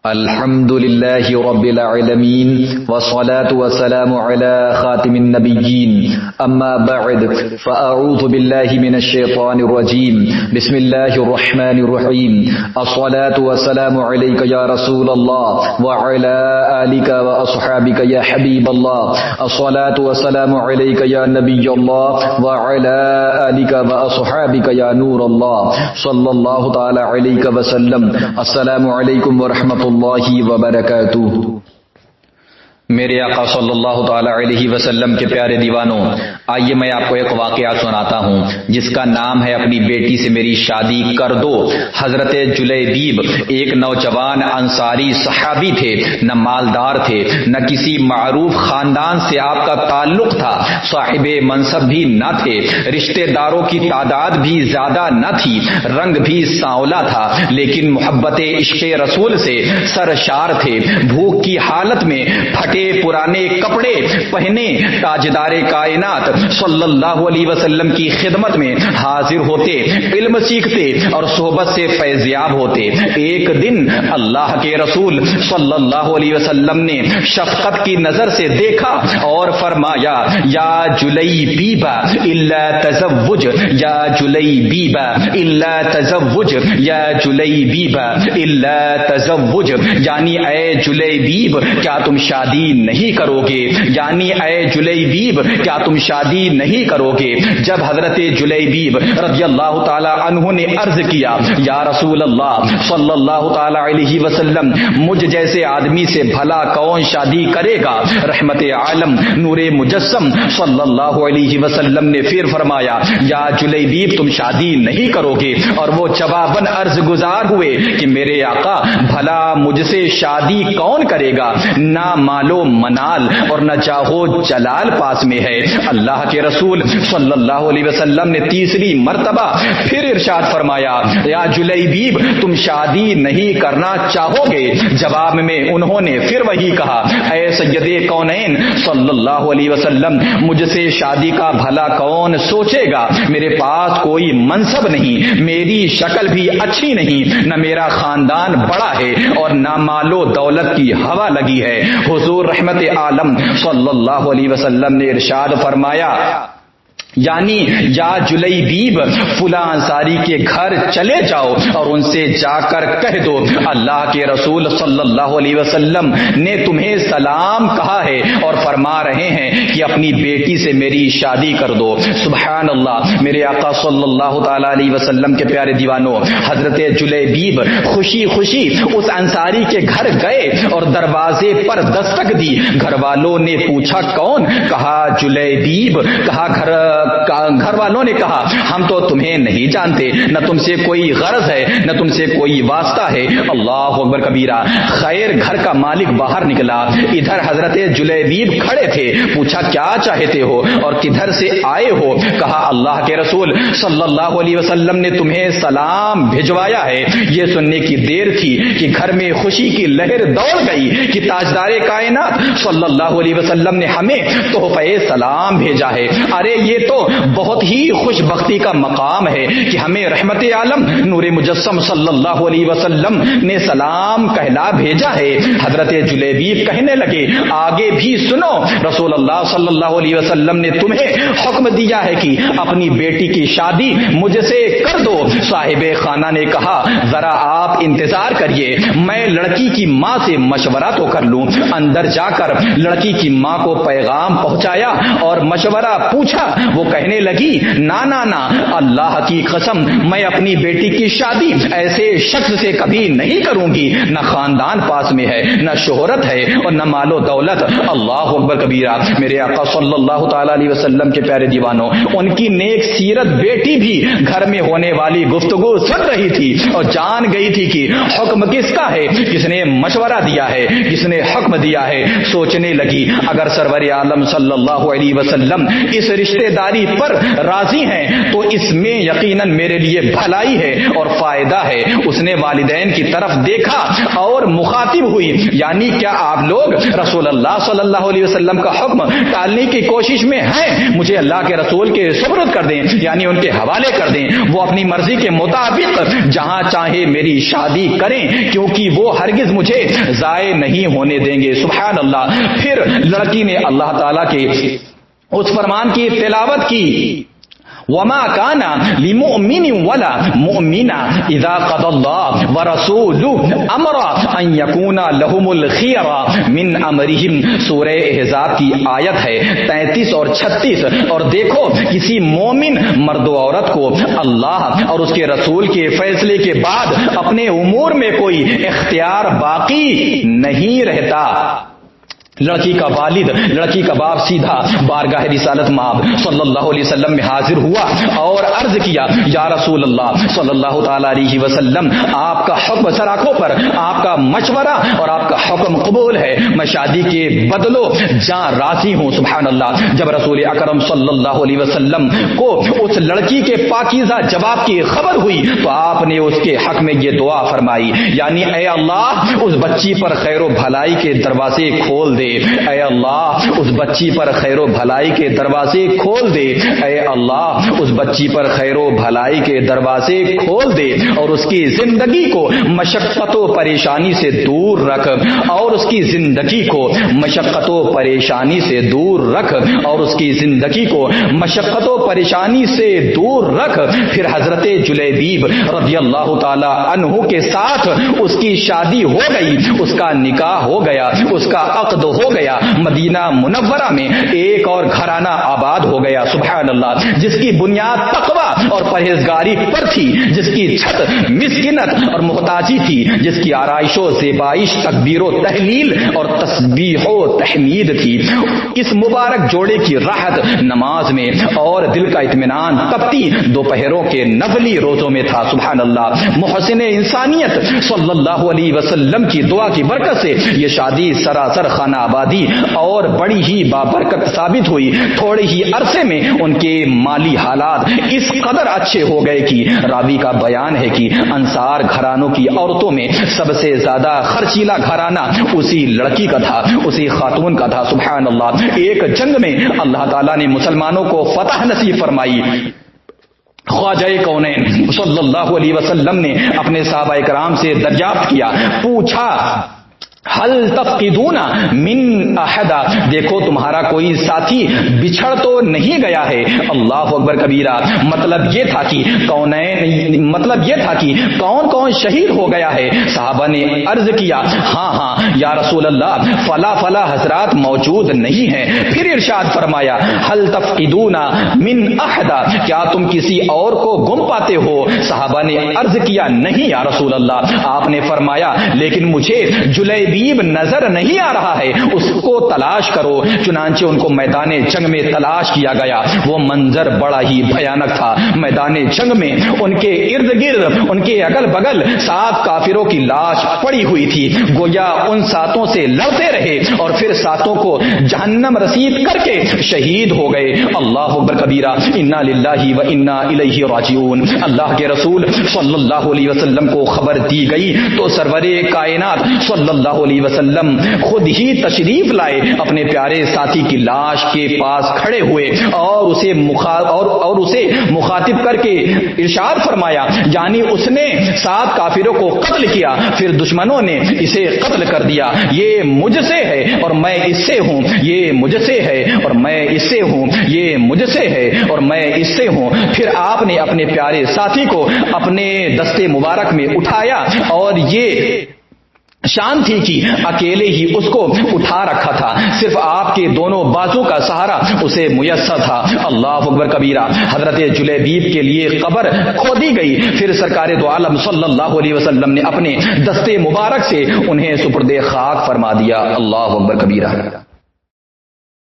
الحمد لله رب العالمين والصلاة والسلام على خاتم النبيين أما بعد فأعوذ بالله من الشيطان الرجيم بسم الله الرحمن الرحيم الصلاة والسلام عليك يا رسول الله وعلى آلك وأصحابك يا حبيب الله الصلاة والسلام عليك يا نبي الله وعلى آلك وأصحابك يا نور الله صلى الله تعالى عليك وسلم السلام عليكم ورحمة اللہ وبرکاتہ۔ میرے آقا صلی اللہ تعالی علیہ وسلم کے پیارے دیوانوں، آئیے میں آپ کو ایک واقعہ سناتا ہوں جس کا نام ہے اپنی بیٹی سے میری شادی کر دو۔ حضرت جلیبیب ایک نوجوان انصاری صحابی تھے، نہ مالدار تھے نہ کسی معروف خاندان سے آپ کا تعلق تھا، صاحب منصب بھی نہ تھے، رشتہ داروں کی تعداد بھی زیادہ نہ تھی، رنگ بھی سانولا تھا، لیکن محبت عشق رسول سے سرشار تھے۔ بھوک کی حالت میں پھٹے پرانے کپڑے پہنے تاجدار کائنات صلی اللہ علیہ وسلم کی خدمت میں حاضر ہوتے، علم سیکھتے اور صحبت سے فیضیاب ہوتے۔ ایک دن اللہ کے رسول صلی اللہ علیہ وسلم نے شفقت کی نظر سے دیکھا اور فرمایا، یا جلیبیبا الا تزوج، یا جلیبیبا الا تزوج، یا جلیبیبا الا تزوج، یعنی اے جلیبیب کیا تم شادی نہیں کرو گے، یعنی اے جلیبیب کیا تم شادی نہیں کرو گے۔ جب حضرت جلیبیب رضی اللہ تعالی عنہ نے عرض کیا، یا رسول اللہ صلی اللہ تعالی علیہ وسلم مجھ جیسے آدمی سے بھلا کون شادی کرے گا، رحمت عالم نور مجسم صلی اللہ علیہ وسلم نے پھر فرمایا، یا جلیبیب تم شادی نہیں کرو گے، اور وہ جواباً عرض گزار ہوئے کہ میرے آقا بھلا مجھ سے شادی کون کرے گا، نہ مالو منال اور نہ چاہو جلال پاس میں ہے۔ اللہ کے رسول صلی اللہ علیہ وسلم نے تیسری مرتبہ پھر ارشاد فرمایا، یا جلیبیب تم شادی نہیں کرنا چاہو گے۔ جواب میں انہوں نے پھر وہی کہا، اے سید کونین صلی اللہ علیہ وسلم مجھ سے شادی کا بھلا کون سوچے گا، میرے پاس کوئی منصب نہیں، میری شکل بھی اچھی نہیں، نہ میرا خاندان بڑا ہے اور نہ مال و دولت کی ہوا لگی ہے۔ حضور رحمت عالم صلی اللہ علیہ وسلم نے ارشاد فرمایا، یعنی یا جلیبیب فلاں انصاری کے گھر چلے جاؤ اور ان سے جا کر کہہ دو، اللہ کے رسول صلی اللہ علیہ وسلم نے تمہیں سلام کہا ہے اور فرما رہے ہیں کہ اپنی بیٹی سے میری شادی کر دو۔ سبحان اللہ۔ میرے آقا صلی اللہ تعالی علیہ وسلم کے پیارے دیوانوں، حضرت جلیبیب خوشی خوشی اس انصاری کے گھر گئے اور دروازے پر دستک دی۔ گھر والوں نے پوچھا کون؟ کہا جلیبیب۔ کہا گھر والوں نے کہا ہم تو تمہیں نہیں جانتے، نہ تم سے کوئی غرض ہے نہ تم سے کوئی واسطہ ہے۔ اللہ اکبر کبیرہ۔ خیر گھر کا مالک باہر نکلا، ادھر حضرت جلیبیب کھڑے تھے، پوچھا کیا چاہتے ہو اور کدھر سے آئے ہو؟ کہا اللہ کے رسول صلی اللہ علیہ وسلم نے تمہیں سلام بھجوایا ہے۔ یہ سننے کی دیر تھی کہ گھر میں خوشی کی لہر دوڑ گئی کہ تاجدار کائنات صلی اللہ علیہ وسلم نے ہمیں تحفہ سلام بھیجا ہے۔ ارے یہ تو بہت ہی خوش بختی کا مقام ہے کہ ہمیں رحمت عالم نور مجسم صلی اللہ علیہ وسلم نے سلام کہلا بھیجا ہے۔ حضرت جلیبیب کہنے لگے آگے بھی سنو، رسول اللہ صلی اللہ علیہ وسلم نے تمہیں حکم دیا ہے کہ اپنی بیٹی کی شادی مجھ سے کر دو۔ صاحب خانہ نے کہا ذرا آپ انتظار کریے، میں لڑکی کی ماں سے مشورہ تو کر لوں۔ اندر جا کر لڑکی کی ماں کو پیغام پہنچایا اور مشورہ پوچھا۔ وہ کہنے لگی نا نا نا، اللہ کی قسم میں اپنی بیٹی کی شادی ایسے شخص سے کبھی نہیں کروں گی، نہ خاندان پاس میں ہے نہ شہرت ہے اور نہ مال و دولت۔ اللہ اکبر کبیرہ۔ میرے آقا صلی اللہ تعالی علیہ وسلم کے پیارے دیوانوں، ان کی نیک سیرت بیٹی بھی گھر میں ہونے والی گفتگو سن رہی تھی اور جان گئی تھی کہ حکم کس کا ہے، کس نے مشورہ دیا ہے، کس نے حکم دیا ہے۔ سوچنے لگی اگر سرور عالم صلی اللہ علیہ وسلم اس رشتہ داری پرہیزگاری پر راضی ہیں تو اس میں یقیناً میرے لیے بھلائی ہے اور فائدہ ہے۔ اس نے والدین کی طرف دیکھا اور مخاطب ہوئی، یعنی کیا آپ لوگ رسول اللہ صلی اللہ علیہ وسلم کا حکم ٹالنے کی کوشش میں ہیں؟ مجھے اللہ کے رسول کے سپرد کر دیں، یعنی ان کے حوالے کر دیں، وہ اپنی مرضی کے مطابق جہاں چاہے میری شادی کریں، کیونکہ وہ ہرگز مجھے ضائع نہیں ہونے دیں گے۔ سبحان اللہ۔ پھر لڑکی نے اللہ تعالیٰ کے اس فرمان کی تلاوت کی، وما كان لمؤمن ولا مؤمنة اذا قضى الله ورسوله امرا ان يكون لهم الخيرة من امرهم۔ سورہ احزاب کی آیت ہے 33 اور 36۔ اور دیکھو کسی مومن مرد و عورت کو اللہ اور اس کے رسول کے فیصلے کے بعد اپنے امور میں کوئی اختیار باقی نہیں رہتا۔ لڑکی کا والد، لڑکی کا باپ سیدھا بارگاہ رسالت مآب صلی اللہ علیہ وسلم میں حاضر ہوا اور عرض کیا، یا رسول اللہ صلی اللہ تعالی علیہ وسلم، آپ کا حکم سراخوں پر، آپ کا مشورہ اور آپ کا حکم قبول ہے، میں شادی کے بدلو جاں راضی ہوں۔ سبحان اللہ۔ جب رسول اکرم صلی اللہ علیہ وسلم کو اس لڑکی کے پاکیزہ جواب کی خبر ہوئی تو آپ نے اس کے حق میں یہ دعا فرمائی، یعنی اے اللہ اس بچی پر خیر و بھلائی کے دروازے کھول دے، اے اللہ اس بچی پر خیر و بھلائی کے دروازے کھول دے، اے اللہ اس بچی پر خیر و بھلائی کے دروازے کھول دے، اور اس کی زندگی کو مشقت و پریشانی سے دور رکھ، اور اس کی زندگی کو مشقت و پریشانی سے دور رکھ، اور اس کی زندگی کو مشقت و پریشانی سے دور رکھ۔ پھر حضرت جلیبیب رضی اللہ تعالی عنہ کے ساتھ اس کی شادی ہو گئی، اس کا نکاح ہو گیا، اس کا عقد ہو گیا، مدینہ منورہ میں ایک اور گھرانہ آباد ہو گیا۔ سبحان اللہ۔ جس کی بنیاد تقویٰ اور پرہیزگاری پر تھی، جس کی چھت مسکنت اور محتاجی تھی، جس کی آرائش و زیبائش تکبیر و تحلیل اور تسبیح و تحمید تھی، اس مبارک جوڑے کی راحت نماز میں اور دل کا اطمینان تپتی دوپہروں کے نفلی روزوں میں تھا۔ سبحان اللہ۔ محسن انسانیت صلی اللہ علیہ وسلم کی دعا کی برکت سے یہ شادی سراسر خانہ آبادی اور بڑی ہی بابرکت ثابت ہوئی۔ تھوڑے ہی عرصے میں ان کے مالی حالات اس قدر اچھے ہو گئے کہ راوی کا بیان ہے کہ انصار گھرانوں کی عورتوں میں سب سے زیادہ خرچیلا گھرانہ اسی لڑکی کا تھا، اسی خاتون کا تھا۔ سبحان اللہ۔ ایک جنگ میں اللہ تعالیٰ نے مسلمانوں کو فتح نصیب فرمائی۔ خواجہ کونین صلی اللہ علیہ وسلم نے اپنے صحابہ کرام سے دریافت کیا، پوچھا، حل تفقدون من احدا، دیکھو تمہارا کوئی ساتھی بچھڑ تو نہیں گیا ہے؟ اللہ اکبر کبیرہ۔ مطلب یہ تھا کہ کون کون شہید ہو گیا ہے؟ صحابہ نے عرض کیا، ہاں یا رسول اللہ فلا حضرات موجود نہیں ہیں۔ پھر ارشاد فرمایا، حل تفقدون من احدا، کیا تم کسی اور کو گم پاتے ہو؟ صحابہ نے عرض کیا، نہیں یا رسول اللہ۔ آپ نے فرمایا، لیکن مجھے جلیبیب نظر نہیں آ رہا ہے، اس کو تلاش کرو۔ چنانچہ ان کو میدان جنگ میں تلاش کیا گیا۔ وہ منظر بڑا ہی بھیانک تھا۔ میدان جنگ میں ان کے ارد گرد، ان کے اگل بگل 7 کافروں کی لاش پڑی ہوئی تھی، گویا ان 7 سے لڑتے رہے اور پھر 7 کو جہنم رسید کر کے شہید ہو گئے۔ اللہ اکبر کبیرہ۔ انا للہ و انا الیہ راجعون۔ اللہ کے رسول صلی اللہ علیہ وسلم کو خبر دی گئی تو سرور کائنات صلی اللہ علیہ وسلم خود ہی تشریف لائے، اپنے پیارے ساتھی کی لاش کے پاس کھڑے ہوئے اور اسے مخاطب کر کے ارشاد فرمایا، یعنی اس نے 7 کافروں کو قتل کیا، پھر دشمنوں نے اسے قتل کر دیا۔ یہ مجھ سے ہے اور میں اس سے ہوں، یہ مجھ سے ہے اور میں اس سے ہوں، یہ مجھ سے ہے اور میں اس سے ہوں۔ پھر آپ نے اپنے پیارے ساتھی کو اپنے دستے مبارک میں اٹھایا اور یہ شان تھی کہ اکیلے ہی اس کو اٹھا رکھا تھا، صرف آپ کے دونوں بازو کا سہارا اسے میسر تھا۔ اللہ اکبر کبیرہ۔ حضرت جلیبیب کے لیے قبر کھودی گئی، پھر سرکار دو عالم صلی اللہ علیہ وسلم نے اپنے دستے مبارک سے انہیں سپرد خاک فرما دیا۔ اللہ اکبر کبیرہ۔